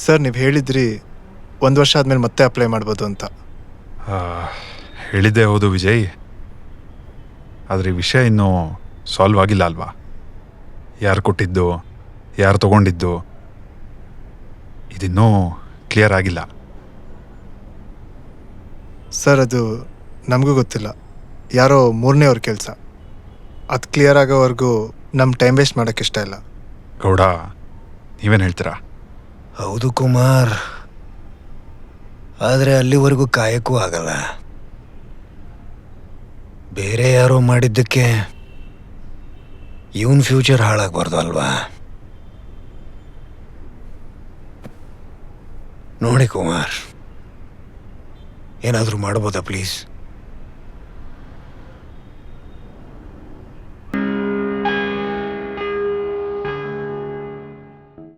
Sir ನೀವು ಹೇಳಿದ್ರಿ 1 ವರ್ಷ ಆದಮೇಲೆ ಮತ್ತೆ ಅಪ್ಲೈ ಮಾಡ್ಬೋದು ಅಂತ. ಹೇಳಿದ್ದೆ ಹೌದು ವಿಜಯ್, ಆದರೆ ಈ ವಿಷಯ ಇನ್ನೂ ಸಾಲ್ವ್ ಆಗಿಲ್ಲ ಅಲ್ವಾ? ಯಾರು ಕೊಟ್ಟಿದ್ದು, ಯಾರು ತಗೊಂಡಿದ್ದು, ಇದಿನ್ನೂ ಕ್ಲಿಯರ್ ಆಗಿಲ್ಲ. ಸರ್ ಅದು ನಮಗೂ ಗೊತ್ತಿಲ್ಲ, ಯಾರೋ 3ನೇವ್ರ ಕೆಲಸ. ಅದು ಕ್ಲಿಯರ್ ಆಗೋವರೆಗೂ ನಮ್ಮ ಟೈಮ್ ವೇಸ್ಟ್ ಮಾಡೋಕ್ಕೆ ಇಷ್ಟ ಇಲ್ಲ. ಗೌಡ, ನೀವೇನು ಹೇಳ್ತೀರಾ? ಹೌದು ಕುಮಾರ್, ಆದರೆ ಅಲ್ಲಿವರೆಗೂ ಕಾಯಕ್ಕೂ ಆಗಲ್ಲ. ಬೇರೆ ಯಾರೋ ಮಾಡಿದ್ದಕ್ಕೆ ಇವನ್ ಫ್ಯೂಚರ್ ಹಾಳಾಗಬಾರ್ದು ಅಲ್ವಾ? ನೋಡಿ ಕುಮಾರ್, ಏನಾದರೂ ಮಾಡ್ಬೋದಾ ಪ್ಲೀಸ್?